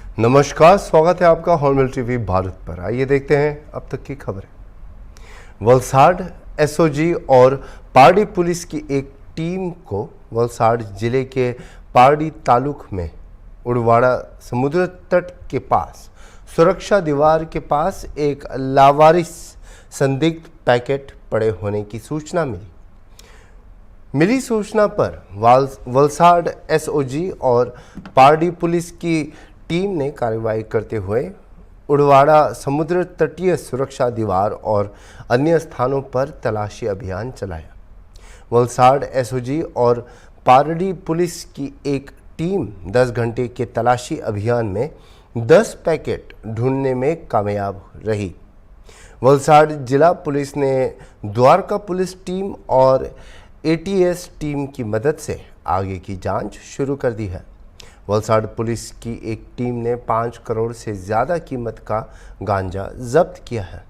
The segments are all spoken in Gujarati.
नमस्कार, स्वागत है आपका हॉर्नबिल टीवी भारत पर। आइए देखते हैं अब तक की खबरें। वलसाड एसओजी और पारडी पुलिस की एक टीम को वलसाड जिले के पारडी तालुक में उड़वाड़ा समुद्र तट के पास सुरक्षा दीवार के पास एक लावारिस संदिग्ध पैकेट पड़े होने की सूचना मिली सूचना पर वलसाड एसओजी और पारडी पुलिस की टीम ने कार्रवाई करते हुए उड़वाड़ा समुद्र तटीय सुरक्षा दीवार और अन्य स्थानों पर तलाशी अभियान चलाया। वलसाड एसओजी और पारडी पुलिस की एक टीम 10 घंटे के तलाशी अभियान में 10 पैकेट ढूंढने में कामयाब रही। वलसाड जिला पुलिस ने द्वारका पुलिस टीम और एटीएस टीम की मदद से आगे की जांच शुरू कर दी है। वलसाड पुलिस की एक टीम ने 5 करोड़ से ज़्यादा कीमत का गांजा जब्त किया है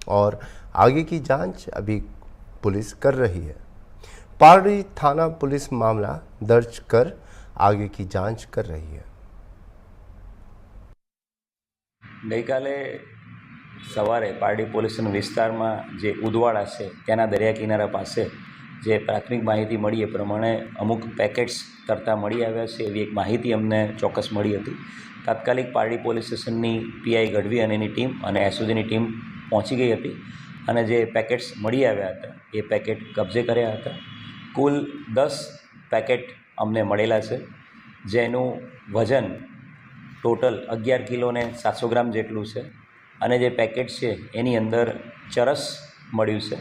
और आगे की जांच अभी पुलिस कर रही है। पारडी थाना पुलिस मामला दर्ज कर आगे की जांच कर रही है। गई काले सवारे पारडी पोलीस विस्तार में जे उदवाड़ा से त्याना दरिया किनारा पासे जे प्राथमिक माहिती मળી એ પ્રમાણે અમુક પેકેટ્સ તરતા મળી આવ્યા છે એવી એક માહિતી અમને ચોક્કસ મળી હતી। તાત્કાલિક પારડી પોલીસ સ્ટેશનની પીઆઈ ગઢવી અને એની ટીમ અને એસઓજીની ટીમ પહોંચી ગઈ હતી અને જે પેકેટ્સ મળી આવ્યા હતા એ પેકેટ કબજે કર્યા હતા। કુલ 10 પેકેટ અમને મળેલા છે જેનું વજન ટોટલ 11 કિલો ને 700 ગ્રામ જેટલું છે અને જે પેકેટ છે એની અંદર ચરસ મળ્યું છે।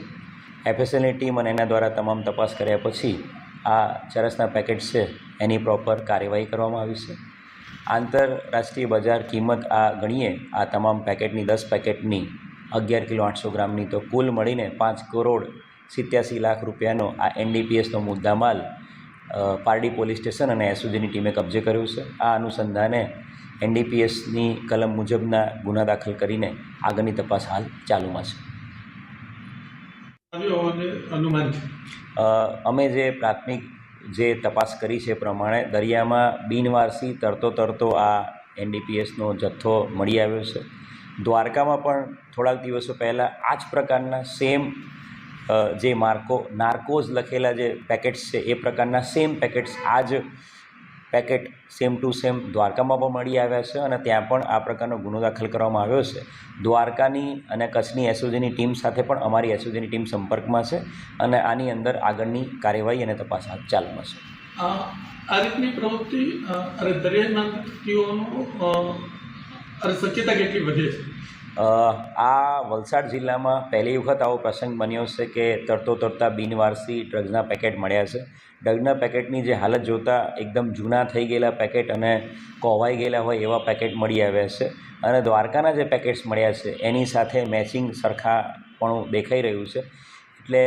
એફએસએલની ટીમ અને એના દ્વારા તમામ તપાસ કર્યા પછી આ ચરસના પેકેટ છે એની પ્રોપર કાર્યવાહી કરવામાં આવી છે। આંતરરાષ્ટ્રીય બજાર કિંમત આ ગણીએ આ તમામ પેકેટની 10 પેકેટની 11 કિલો 800 ગ્રામની તો કુલ મળીને 5 કરોડ 87 લાખ રૂપિયાનો આ એનડીપીએસનો મુદ્દામાલ પારડી પોલીસ સ્ટેશન અને એસઓજીની ટીમે કબજે કર્યો છે। આ અનુસંધાને એનડીપીએસની કલમ મુજબના ગુના દાખલ કરીને આગળની તપાસ હાલ ચાલુમાં છે। અમે જે પ્રાથમિક જે તપાસ કરી છે પ્રમાણે દરિયામાં બિનવારસી તરતો આ એનડીપીએસનો જથ્થો મળી આવ્યો છે। દ્વારકામાં પણ થોડાક દિવસો પહેલાં આ જ પ્રકારના સેમ જે નાર્કોઝ લખેલા જે પેકેટ્સ છે એ પ્રકારના સેમ પેકેટ્સ આ જ પેકેટ સેમ ટુ સેમ દ્વારકામાં પણ મળી આવ્યા છે અને ત્યાં પણ આ પ્રકારનો ગુનો દાખલ કરવામાં આવ્યો છે। દ્વારકાની અને કચ્છની એસઓજીની ટીમ સાથે પણ અમારી એસઓજીની ટીમ સંપર્કમાં છે અને આની અંદર આગળની કાર્યવાહી અને તપાસ હાથ ચાલુમાં છે। આ રીતની પ્રવૃત્તિ દરિયાના વ્યક્તિઓનો શક્યતા કેટલી વધે છે? આ વલસાડ જિલ્લામાં પહેલી વખત આવો પ્રસંગ બન્યો છે કે તરતા બિનવારસી ડ્રગ્સના પેકેટ મળ્યા છે। ડ્રગ્સના પેકેટની જે હાલત જોતાં એકદમ જૂના થઈ ગયેલા પેકેટ અને કોવાઈ ગયેલા હોય એવા પેકેટ મળી આવ્યા છે અને દ્વારકાના જે પેકેટ્સ મળ્યા છે એની સાથે મેચિંગ સરખાપણું દેખાઈ રહ્યું છે। એટલે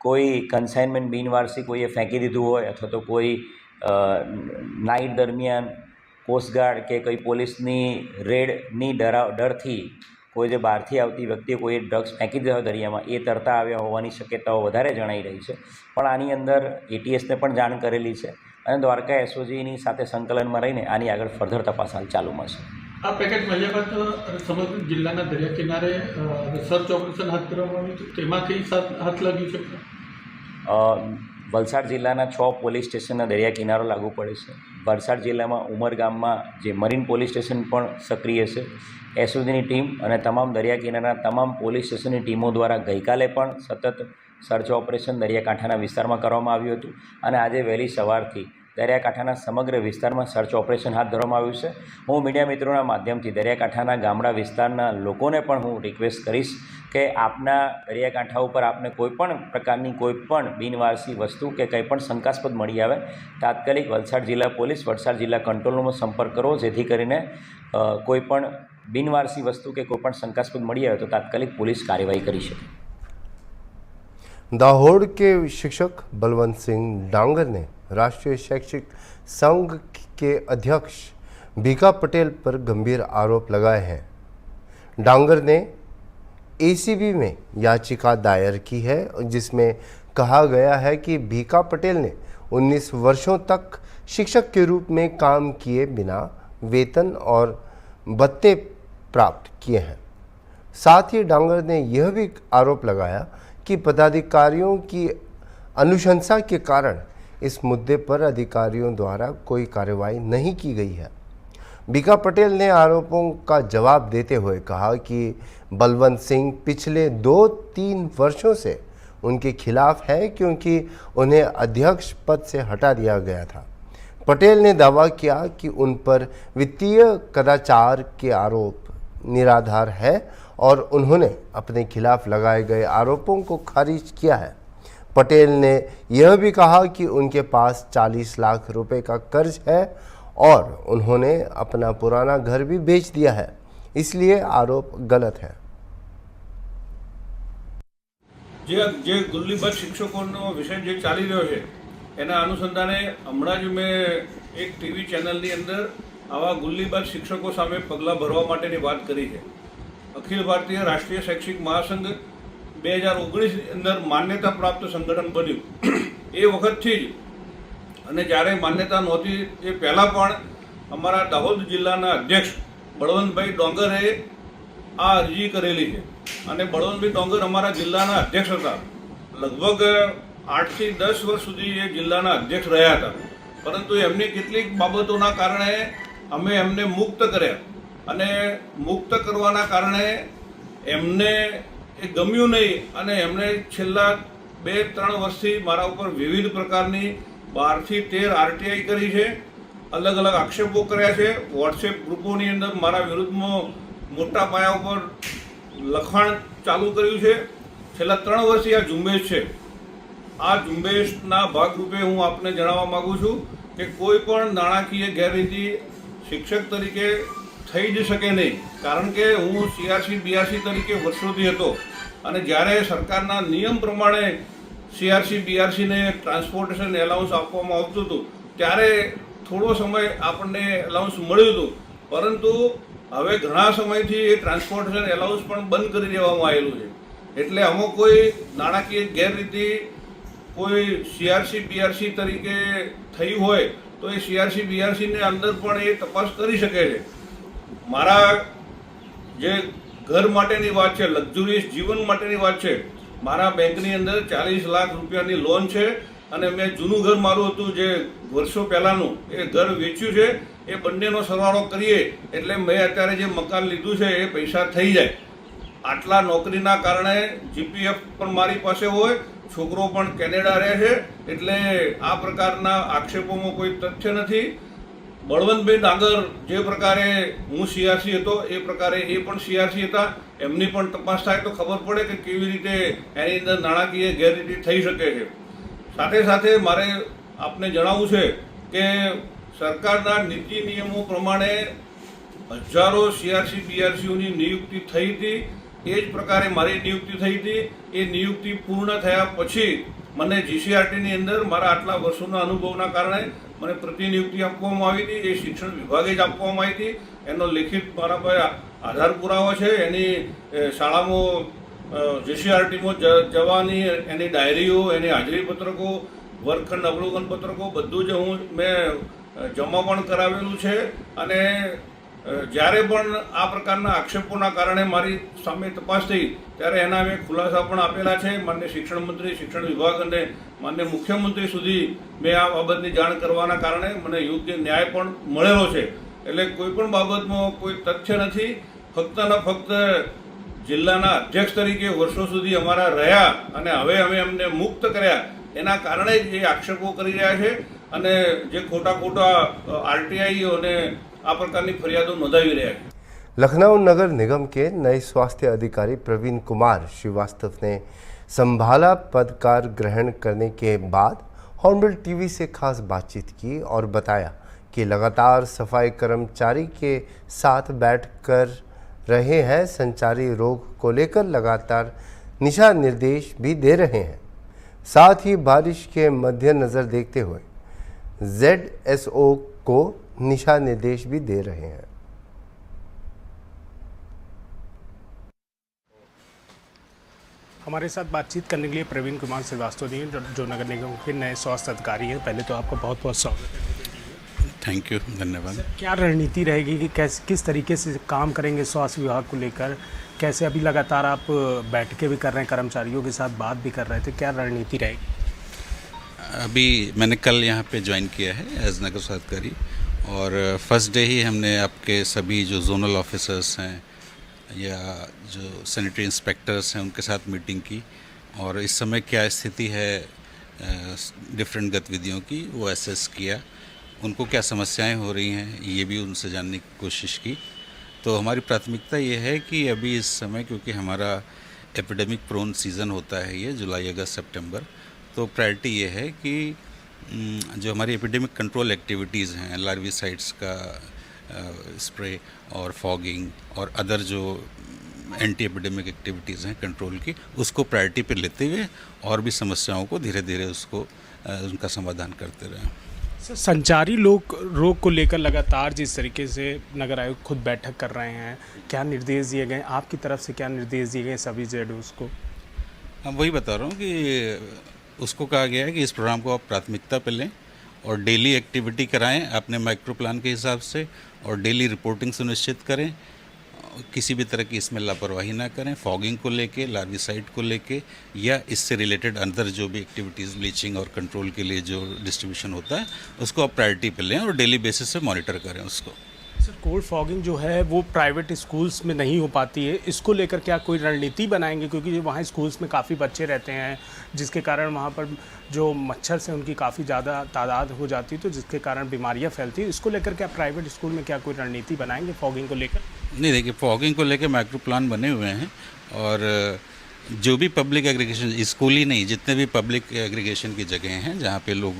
કોઈ કન્સાઇનમેન્ટ બિનવારસી કોઈએ ફેંકી દીધું હોય અથવા તો કોઈ નાઇટ દરમિયાન કોસ્ટગાર્ડ કે કોઈ પોલીસની રેડની ડરથી કોઈ જે બહારથી આવતી વ્યક્તિએ કોઈ ડ્રગ્સ ફેંકી દીધા હોય દરિયામાં એ તરતા આવ્યા હોવાની શક્યતાઓ વધારે જણાઈ રહી છે। પણ આની અંદર એટીએસને પણ જાણ કરેલી છે અને દ્વારકા એસઓજીની સાથે સંકલનમાં રહીને આની આગળ ફર્ધર તપાસ હાલ ચાલુમાં છે। આ પેકેટ મળ્યા બાદ સમગ્ર જિલ્લાના દરિયા કિનારે સર્ચ ઓપરેશન હાથ ધરવામાં આવ્યું હતું, તેમાંથી હાથ લાગ્યું છે? વલસાડ જિલ્લાના 6 પોલીસ સ્ટેશનના દરિયા કિનારો લાગુ પડે છે। વલસાડ જિલ્લામાં ઉમરગામમાં જે મરીન પોલીસ સ્ટેશન પણ સક્રિય છે। એસઓજીની ટીમ અને તમામ દરિયા કિનારાના તમામ પોલીસ સ્ટેશનની ટીમો દ્વારા ગઈકાલે પણ સતત સર્ચ ઓપરેશન દરિયાકાંઠાના વિસ્તારમાં કરવામાં આવ્યું હતું અને આજે વહેલી સવારથી દરિયાકાંઠાના સમગ્ર વિસ્તારમાં સર્ચ ઓપરેશન હાથ ધરવામાં આવ્યું છે। હું મીડિયા મિત્રોના માધ્યમથી દરિયાકાંઠાના ગામડા વિસ્તારના લોકોને પણ હું રિક્વેસ્ટ કરીશ કે આપના દરિયાકાંઠા ઉપર આપને કોઈપણ પ્રકારની કોઈપણ બિનવારસી વસ્તુ કે કંઈ પણ શંકાસ્પદ મળી આવે તાત્કાલિક વલસાડ જિલ્લા પોલીસ વલસાડ જિલ્લા કંટ્રોલ રૂમનો સંપર્ક કરો જેથી કરીને કોઈપણ બિનવારસી વસ્તુ કે કોઈપણ શંકાસ્પદ મળી આવે તો તાત્કાલિક પોલીસ કાર્યવાही કરી શકે। दाहोद के शिक्षक बलवंत सिंह डांगर ने राष्ट्रीय शैक्षिक संघ के अध्यक्ष भीखा पटेल पर गंभीर आरोप लगाए हैं। डांगर ने एसीबी में याचिका दायर की है जिसमें कहा गया है कि भीखा पटेल ने 19 वर्षों तक शिक्षक के रूप में काम किए बिना वेतन और भत्ते प्राप्त किए हैं। साथ ही डांगर ने यह भी आरोप लगाया कि पदाधिकारियों की अनुशंसा के कारण इस मुद्दे पर अधिकारियों द्वारा कोई कार्रवाई नहीं की गई है। बीका पटेल ने आरोपों का जवाब देते हुए कहा कि बलवंत सिंह पिछले 2-3 वर्षों से उनके खिलाफ है क्योंकि उन्हें अध्यक्ष पद से हटा दिया गया था। पटेल ने दावा किया कि उन पर वित्तीय कदाचार के आरोप निराधार है और उन्होंने अपने खिलाफ लगाए गए आरोपों को खारिज किया है। पटेल ने यह भी कहा कि उनके पास 40 लाख रुपए का कर्ज है और उन्होंने अपना पुराना घर भी बेच दिया है, इसलिए आरोप गलत है। જે ગુલ્લીબાજ શિક્ષકોનો વિષય જે ચાલી રહ્યો છે એના અનુસંધાને હમણાં જ મેં એક ટીવી ચેનલની અંદર આવા ગુલ્લીબાજ શિક્ષકો સામે પગલાં ભરવા માટેની વાત કરી છે। અખિલ ભારતીય રાષ્ટ્રીય શૈક્ષિક મહાસંઘ 2019 અંદર માન્યતા પ્રાપ્ત સંગઠન બન્યું એ વખતથી જ અને જ્યારે માન્યતા નહોતી એ પહેલાં પણ અમારા દાહોદ જિલ્લાના અધ્યક્ષ બળવંતભાઈ ડોંગરે આ અરજી કરેલી છે અને બળવંતભાઈ ડોંગર અમારા જિલ્લાના અધ્યક્ષ હતા। લગભગ 8 થી 10 વર્ષ સુધી એ જિલ્લાના અધ્યક્ષ રહ્યા હતા, પરંતુ એમની કેટલીક બાબતોના કારણે અમે એમને મુક્ત કર્યા અને મુક્ત કરવાના કારણે એમને એ ગમ્યું નહીં અને એમણે છેલ્લા 2-3 વર્ષથી મારા ઉપર વિવિધ પ્રકારની 12 થી 13 આરટીઆઈ કરી છે, અલગ અલગ આક્ષેપો કર્યા છે। વોટ્સએપ ગ્રુપોની અંદર મારા વિરુદ્ધમાં મોટા પાયા ઉપર લખાણ ચાલુ કર્યું છે। છેલ્લા 3 વર્ષથી આ ઝુંબેશ છે। આ ઝુંબેશના ભાગરૂપે હું આપને જણાવવા માગું છું કે કોઈ પણ નાણાકીય ગેરરીતિ શિક્ષક તરીકે થઈ જ શકે નહીં, કારણ કે હું સીઆરસી બીઆરસી તરીકે વર્ષોથી હતો અને જ્યારે સરકારના નિયમ પ્રમાણે સીઆરસી બીઆરસીને ટ્રાન્સપોર્ટેશન એલાઉન્સ આપવામાં આવતું હતું ત્યારે થોડો સમય આપણને એલાઉન્સ મળ્યું હતું, પરંતુ હવે ઘણા સમયથી એ ટ્રાન્સપોર્ટેશન એલાઉન્સ પણ બંધ કરી દેવામાં આવેલું છે। એટલે આમાં કોઈ નાણાકીય ગેરરીતિ કોઈ સીઆરસી બીઆરસી તરીકે થઈ હોય તો એ સીઆરસી બીઆરસીને અંદર પણ એ તપાસ કરી શકે છે। મારા જે ઘર માટેની વાત છે, લક્ઝુરિયસ જીવન માટેની વાત છે, મારા બેંકની અંદર 40 લાખ રૂપિયાની લોન છે અને મેં જૂનું ઘર મારું હતું જે વર્ષો પહેલાંનું એ ઘર વેચ્યું છે। એ બંનેનો સરવાળો કરીએ એટલે મેં અત્યારે જે મકાન લીધું છે એ પૈસા થઈ જાય। આટલા નોકરીના કારણે જીપીએફ પણ મારી પાસે હોય, છોકરો પણ કેનેડા રહે છે, એટલે આ પ્રકારના આક્ષેપોમાં કોઈ તથ્ય નથી। બળવંતભાઈ ડાંગર જે પ્રકારે હું સીઆરસી હતો એ પ્રકારે એ પણ સીઆરસી હતા, એમની પણ તપાસ થાય તો ખબર પડે કે કેવી રીતે એની અંદર નાણાકીય ગેરરીતિ થઈ શકે છે। સાથે સાથે મારે આપને જણાવવું છે કે સરકારના નીતિ નિયમો પ્રમાણે હજારો સીઆરસી બીઆરસીઓની નિયુક્તિ થઈ હતી, એ જ પ્રકારે મારી નિયુક્તિ થઈ હતી। એ નિયુક્તિ પૂર્ણ થયા પછી મને જીસીઆરટીની અંદર મારા આટલા વર્ષોના અનુભવના કારણે મને પ્રતિનિયુક્તિ આપવામાં આવી હતી। એ શિક્ષણ વિભાગે જ આપવામાં આવી હતી। એનો લેખિત મારા પાસે આધાર પુરાવો છે। એની શાળામાં જીસીઆરટીમાં જવાની એની ડાયરીઓ, એની હાજરી પત્રકો, વર્ગખંડ અવલોકન પત્રકો બધું જ મેં જમા પણ કરાવેલું છે અને જ્યારે પણ આ પ્રકારના આક્ષેપોના કારણે મારી સામે તપાસ થઈ ત્યારે એના મેં ખુલાસા પણ આપેલા છે। માન્ય શિક્ષણ મંત્રી, શિક્ષણ વિભાગ અને માન્ય મુખ્યમંત્રી સુધી મેં આ બાબતની જાણ કરવાના કારણે મને યોગ્ય ન્યાય પણ મળેલો છે। એટલે કોઈ પણ બાબતમાં કોઈ તથ્ય નથી। ફક્ત ને ફક્ત જિલ્લાના અધ્યક્ષ તરીકે વર્ષો સુધી અમારા રહ્યા અને હવે અમે એમને મુક્ત કર્યા એના કારણે જ એ આક્ષેપો કરી રહ્યા છે અને જે ખોટા ખોટા આરટીઆઈ અને આ પ્રકારની ફરિયાદો નોંધાવી રહ્યા છે। लखनऊ नगर निगम के नए स्वास्थ्य अधिकारी प्रवीण कुमार श्रीवास्तव ने संभाला पदकार ग्रहण करने के बाद हॉर्नबिल टीवी से खास बातचीत की और बताया कि लगातार सफाई कर्मचारी के साथ बैठकर रहे हैं, संचारी रोग को लेकर लगातार दिशा निर्देश भी दे रहे हैं। साथ ही बारिश के मद्देनजर देखते हुए ZSO को दिशा निर्देश भी दे रहे हैं। हमारे साथ बातचीत करने के लिए प्रवीण कुमार श्रीवास्तव जी जो नगर निगम के नए स्वास्थ्य अधिकारी हैं। पहले तो आपका बहुत बहुत स्वागत है। थैंक यू, धन्यवाद। सर, क्या रणनीति रहेगी कि कैसे किस तरीके से काम करेंगे स्वास्थ्य विभाग को लेकर? कैसे अभी लगातार आप बैठकें भी कर रहे हैं, कर्मचारियों के साथ बात भी कर रहे थे, क्या रणनीति रहेगी? अभी मैंने कल यहाँ पे ज्वाइन किया है एज नगर स्वास्थ्य, और फर्स्ट डे ही हमने आपके सभी जो जोनल ऑफिसर्स हैं या जो सैनिटरी इंस्पेक्टर्स हैं उनके साथ मीटिंग की, और इस समय क्या स्थिति है डिफरेंट गतिविधियों की वो एसेस किया, उनको क्या समस्याएं हो रही हैं ये भी उनसे जानने की कोशिश की। तो हमारी प्राथमिकता ये है कि अभी इस समय, क्योंकि हमारा एपिडेमिक प्रोन सीज़न होता है ये जुलाई अगस्त सितंबर, तो प्रायोरिटी ये है कि जो हमारी एपिडेमिक कंट्रोल एक्टिविटीज़ हैं, लार्विसाइड्स का स्प्रे और फॉगिंग और अदर जो एंटी एपिडेमिक एक्टिविटीज़ हैं कंट्रोल की, उसको प्रायोरिटी पे लेते हुए और भी समस्याओं को धीरे धीरे उसको उनका समाधान करते रहें। सर, संचारी रोग को लेकर लगातार जिस तरीके से नगर आयुक्त खुद बैठक कर रहे हैं, क्या निर्देश दिए गए, आपकी तरफ से क्या निर्देश दिए गए सभी जेडोस को? हम वही बता रहा हूँ कि उसको कहा गया है कि इस प्रोग्राम को आप प्राथमिकता पे लें और डेली एक्टिविटी कराएं अपने माइक्रो प्लान के हिसाब से, और डेली रिपोर्टिंग सुनिश्चित करें, किसी भी तरह की इसमें लापरवाही ना करें, फॉगिंग को लेके, लार्विसाइड को लेके या इससे रिलेटेड अंदर जो भी एक्टिविटीज़ ब्लीचिंग और कंट्रोल के लिए जो डिस्ट्रीब्यूशन होता है उसको आप प्रायोरिटी पे लें और डेली बेसिस पे मॉनिटर करें उसको। सर, कोल्ड फॉगिंग जो है वो प्राइवेट स्कूल्स में नहीं हो पाती है, इसको लेकर क्या कोई रणनीति बनाएंगे? क्योंकि वहाँ स्कूल्स में काफ़ी बच्चे रहते हैं जिसके कारण वहाँ पर जो मच्छर से उनकी काफ़ी ज़्यादा तादाद हो जाती है, तो जिसके कारण बीमारियाँ फैलती है। इसको लेकर क्या प्राइवेट स्कूल में क्या कोई रणनीति बनाएंगे फॉगिंग को लेकर? नहीं, देखिए, फॉगिंग को लेकर माइक्रो प्लान बने हुए हैं, और जो भी पब्लिक एग्रीगेशन, स्कूल ही नहीं, जितने भी पब्लिक एग्रीगेशन की जगह हैं जहाँ पे लोग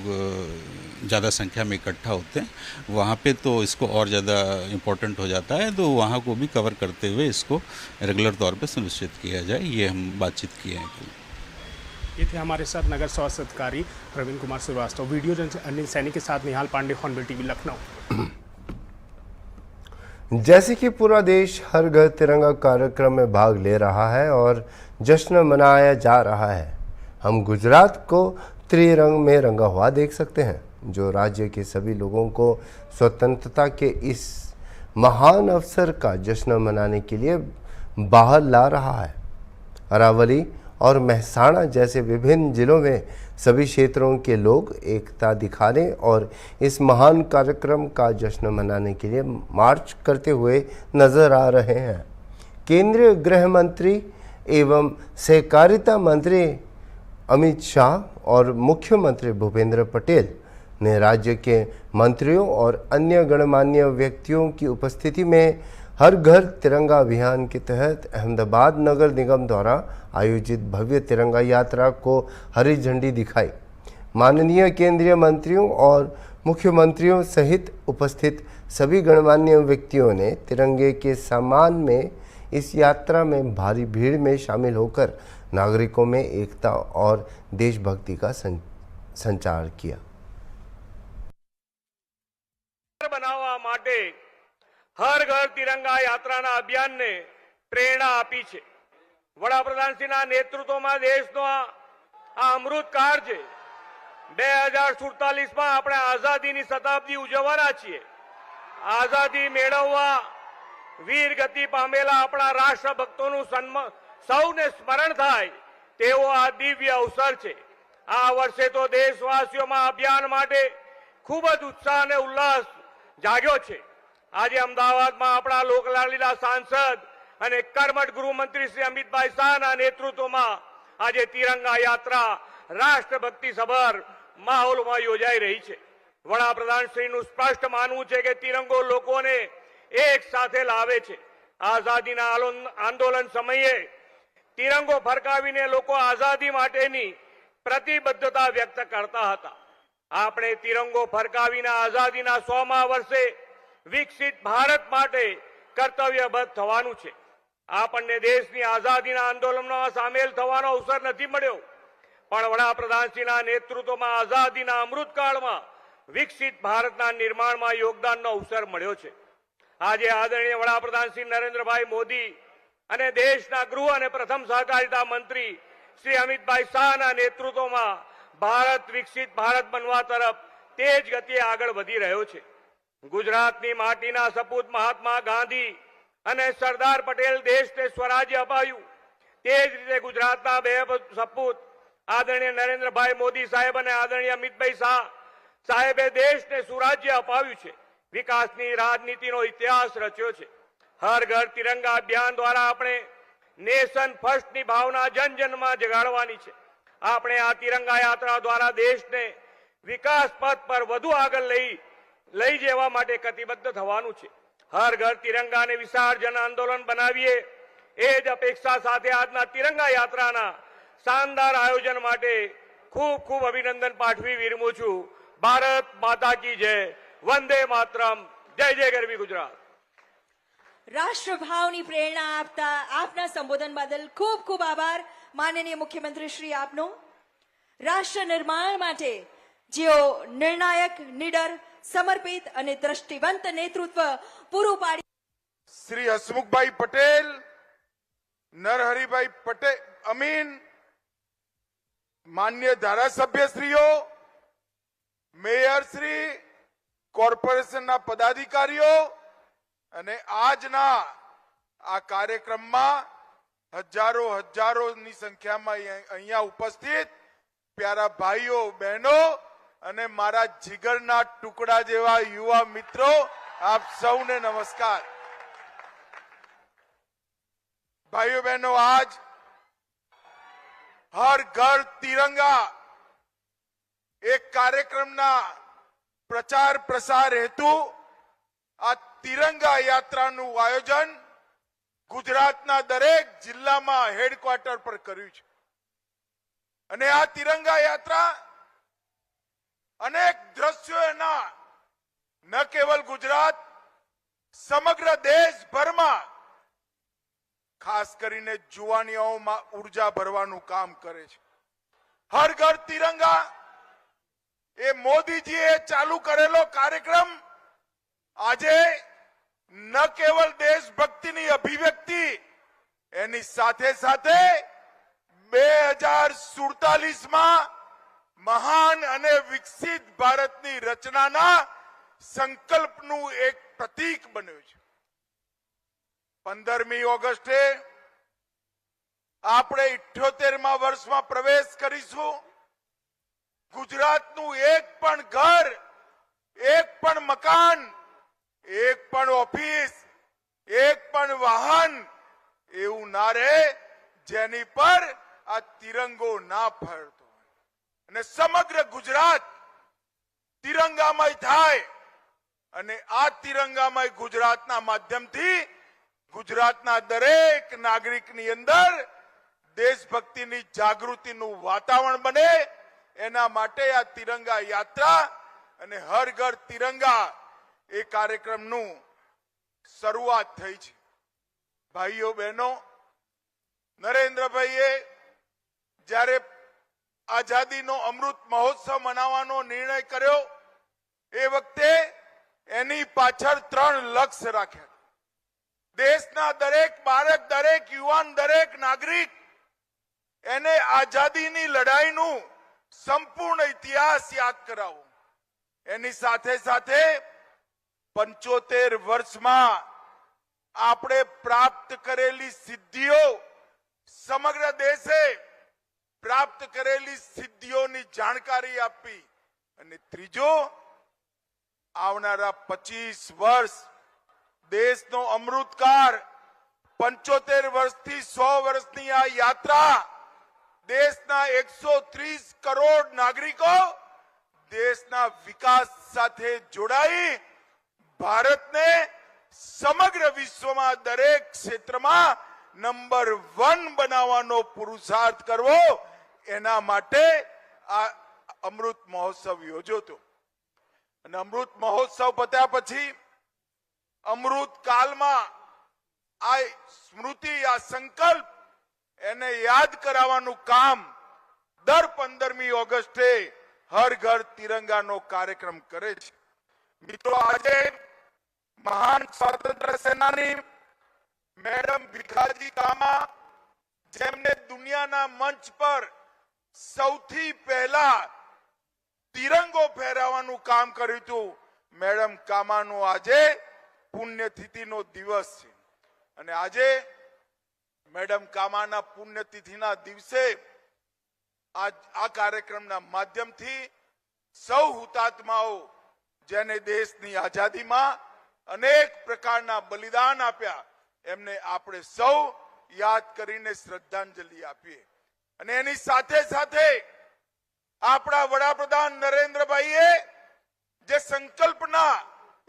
ज़्यादा संख्या में इकट्ठा होते हैं, वहाँ पे तो इसको और ज़्यादा इम्पोर्टेंट हो जाता है, तो वहाँ को भी कवर करते हुए इसको रेगुलर तौर पे सुनिश्चित किया जाए, ये हम बातचीत किए हैं। ये थे हमारे साथ नगर स्वास्थ्य अधिकारी प्रवीण कुमार श्रीवास्तव। वीडियो जर्नलिस्ट अनिल सैनी के साथ निहाल पांडे, हॉर्नबिल टीवी, लखनऊ। जैसे कि पूरा देश हर घर तिरंगा कार्यक्रम में भाग ले रहा है और जश्न मनाया जा रहा है, हम गुजरात को त्रिरंग में रंगा हुआ देख सकते हैं, जो राज्य के सभी लोगों को स्वतंत्रता के इस महान अवसर का जश्न मनाने के लिए बाहर ला रहा है। अरावली और मेहसाणा जैसे विभिन्न जिलों में सभी क्षेत्रों के लोग एकता दिखाने और इस महान कार्यक्रम का जश्न मनाने के लिए मार्च करते हुए नजर आ रहे हैं। केंद्रीय गृह मंत्री एवं सहकारिता मंत्री अमित शाह और मुख्यमंत्री भूपेंद्र पटेल ने राज्य के मंत्रियों और अन्य गणमान्य व्यक्तियों की उपस्थिति में हर घर तिरंगा अभियान के तहत अहमदाबाद नगर निगम द्वारा आयोजित भव्य तिरंगा यात्रा को हरी झंडी दिखाई। माननीय केंद्रीय मंत्रियों और मुख्यमंत्रियों सहित उपस्थित सभी गणमान्य व्यक्तियों ने तिरंगे के सम्मान में इस यात्रा में भारी भीड़ में शामिल होकर नागरिकों में एकता और देशभक्ति का संचार किया। બનાવવા માટે હર ઘર તિરંગા યાત્રાના અભિયાનને પ્રેરણા આપી છે। વડાપ્રધાનશ્રીના નેતૃત્વમાં દેશનો આ અમૃતકાળ છે। 2047 માં આપણે આઝાદીની શતાબ્દી ઉજવવાના છીએ। આઝાદી મેળવવા વીર ગતિ પામેલા આપણા રાષ્ટ્રભક્તોનું સૌને સ્મરણ થાય તેવો આ દિવ્ય અવસર છે। આ વર્ષે તો દેશવાસીઓમાં અભિયાન માટે ખૂબ જ ઉત્સાહ અને ઉલ્લાસ જાગ્યો છે। આજે અમદાવાદમાં આપણા લોકલાડીલા સાંસદ અને કર્મઠ ગૃહમંત્રી શ્રી અમિતભાઈ શાહના નેતૃત્વમાં આજે તિરંગા યાત્રા રાષ્ટ્રભક્તિ સભર માહોલમાં યોજાઈ રહી છે। વડાપ્રધાનશ્રીનું સ્પષ્ટ માનવું છે કે તિરંગો લોકોને એક સાથે લાવે છે। આઝાદીના આંદોલન સમયે તિરંગો ફરકાવીને લોકો આઝાદી માટેની પ્રતિબદ્ધતા વ્યક્ત કરતા હતા। આપણે તિરંગો ફરકાવીને આઝાદીના 100મા વર્ષે વિકસિત ભારત માટે કર્તવ્યબદ્ધ થવાનું છે। આપણને દેશની આઝાદીના આંદોલનમાં સામેલ થવાનો અવસર નથી મળ્યો, પણ વડાપ્રધાનશ્રીના નેતૃત્વમાં આઝાદીના અમૃતકાળમાં વિકસિત ભારતના નિર્માણમાં યોગદાનનો અવસર મળ્યો છે। આજે આદરણીય વડાપ્રધાન શ્રી નરેન્દ્રભાઈ મોદી અને દેશના ગૃહ અને પ્રથમ સહકારિતા મંત્રી શ્રી અમિતભાઈ શાહના નેતૃત્વમાં ભારત વિકસિત ભારત બનવા તરફ તેજ ગતિએ આગળ વધી રહ્યો છે। ગુજરાતની માટીના સપૂત મહાત્મા ગાંધી અને સરદાર પટેલ દેશને સ્વરાજ્ય અપાવ્યું. તે જ રીતે ગુજરાતના બે સપૂત આદરણીય નરેન્દ્રભાઈ મોદી સાહેબ અને આદરણીય અમિતભાઈ શાહ સાહેબે દેશને સુરાજ્ય અપાવ્યું છે. વિકાસની રાજનીતિનો ઇતિહાસ રચ્યો છે. હર ઘર તિરંગા અભિયાન દ્વારા આપણે નેશન ફર્સ્ટની ભાવના જન જનમાં જગાડવાની છે. આપણે આ તિરંગા યાત્રા દ્વારા દેશને વિકાસ પથ પર વધુ આગળ લઈ જવા માટે કટિબદ્ધ થવાનું છે. હર ઘર તિરંગાને વિશાળ જન આંદોલન બનાવીએ એ જ અપેક્ષા સાથે આજના તિરંગા યાત્રાના શાનદાર આયોજન માટે ખૂબ ખૂબ અભિનંદન પાઠવી વિરમું છું. ભારત માતા કી જય. વંદે માતરમ. જય જય ગરવી ગુજરાત. રાષ્ટ્રભાવની પ્રેરણા આપતા આપના સંબોધન બદલ ખૂબ ખૂબ આભાર માનનીય મુખ્યમંત્રી શ્રી આપનો. રાષ્ટ્ર નિર્માણ માટે જેઓ નિર્ણાયક, નીડર, સમર્પિત અને દ્રષ્ટિવંત નેતૃત્વ પૂરું પાડી શ્રી હસમુખભાઈ પટેલ, નરહરિભાઈ પટેલ અમીન, માન્ય ધારાસભ્યશ્રીઓ, મેયરશ્રી, કોર્પોરેશનના પદાધિકારીઓ અને આજના આ કાર્યક્રમમાં હજારોની સંખ્યામાં અહીંયા ઉપસ્થિત પ્યારા ભાઈઓ, બહેનો અને મારા જીગરના ટુકડા જેવા યુવા મિત્રો, આપ સૌને નમસ્કાર. ભાઈઓ બહેનો, આજ હર ઘર તિરંગા એક કાર્યક્રમના પ્રચાર પ્રસાર હેતુ આ તિરંગા યાત્રાનું આયોજન ગુજરાતના દરેક જિલ્લામાં હેડક્વાર્ટર પર કર્યું છે. અને આ તિરંગા યાત્રા અનેક દ્રશ્યો એના ન કેવલ ગુજરાત, સમગ્ર દેશભરમાં ખાસ કરીને જુવાનીઓમાં ઉર્જા ભરવાનું કામ કરે છે. હર ઘર તિરંગા એ મોદીજીએ ચાલુ કરેલો કાર્યક્રમ આજે ન કેવલ દેશભક્તિની અભિવ્યક્તિ, એની સાથે સાથે 2047માં મહાન અને વિકસિત ભારતની રચનાના સંકલ્પનું એક પ્રતીક બન્યું છે. 15મી ઓગસ્ટે આપણે 78મા વર્ષમાં પ્રવેશ કરીશું. ગુજરાતનું એક પણ ઘર, એક પણ મકાન, એક પણ ઓફિસ, એક પણ વાહન એવું ના રહે જેની પર આ તિરંગો ના ફરતો હોય. અને સમગ્ર ગુજરાત તિરંગામય થાય અને આ તિરંગામય ગુજરાતના માધ્યમથી ગુજરાતના દરેક નાગરિકની અંદર દેશભક્તિની જાગૃતિનું વાતાવરણ બને, એના માટે આ તિરંગા યાત્રા અને હર ઘર તિરંગા એ કાર્યક્રમનું શરૂઆત થઈ છે. ભાઈઓ બહેનો, નરેન્દ્રભાઈએ જ્યારે આઝાદીનો અમૃત મહોત્સવ મનાવવાનો નિર્ણય કર્યો એ વખતે એની પાછળ 3 લક્ષ્ય રાખ્યા. દેશના દરેક બાળક, દરેક યુવાન, દરેક નાગરિક એને આઝાદીની લડાઈનું સંપૂર્ણ ઇતિહાસ યાદ કરાવો. એની સાથે સાથે 75 વર્ષમાં આપણે પ્રાપ્ત કરેલી સિદ્ધિઓ, સમગ્ર દેશે પ્રાપ્ત કરેલી સિદ્ધિઓની જાણકારી આપી. અને ત્રીજો, આવનારા 25 વર્ષ દેશનો અમૃતકાળ, 75 વર્ષથી 100 વર્ષની આ યાત્રા દેશના 130 કરોડ નાગરિકો દેશના વિકાસ સાથે જોડાઈ ભારતને સમગ્ર વિશ્વમાં દરેક ક્ષેત્રમાં નંબર 1 બનાવવાનો પુરુષાર્થ કરવો, એના માટે આ અમૃત મહોત્સવ યોજ્યો હતો. અને અમૃત મહોત્સવ પત્યા પછી અમૃત કાલમાં આ સ્મૃતિ, આ સંકલ્પ એને યાદ કરાવવાનું કામ દર 15મી ઓગસ્ટે હર ઘર તિરંગાનો કાર્યક્રમ કરે છે. મિત્રો, આજે મહાન સ્વાતંત્ર્ય સેનાની મેડમ ભીખાજી કામા, જેમને દુનિયાના મંચ પર સૌથી પહેલા તિરંગો ફહેરાવવાનું કામ કર્યું હતું, મેડમ કામાનો આજે પુણ્યતિથિનો દિવસ છે અને આજે મેડમ કામાના પુણ્યતિથિના દિવસે આ કાર્યક્રમના માધ્યમથી સૌ હુતાત્માઓ જેને દેશની આઝાદીમાં અનેક પ્રકારના બલિદાન આપ્યા એમને આપણે સૌ યાદ કરીને શ્રદ્ધાંજલિ આપીએ અને એની સાથે સાથે આપણા વડાપ્રધાન નરેન્દ્રભાઈએ જે સંકલ્પના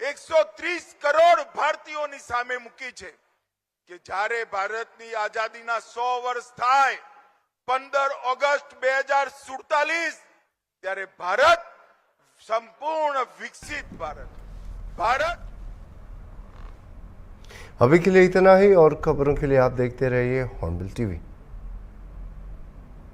130 કરોડ ભારતીયોની સામે મૂકી છે કે જ્યારે ભારતની આઝાદીના 100 વર્ષ થાય 15 ઓગસ્ટ 2047 ત્યારે ભારત संपूर्ण विकसित भारत अभी के लिए इतना ही और खबरों के लिए आप देखते रहिए हॉर्नबिल टीवी।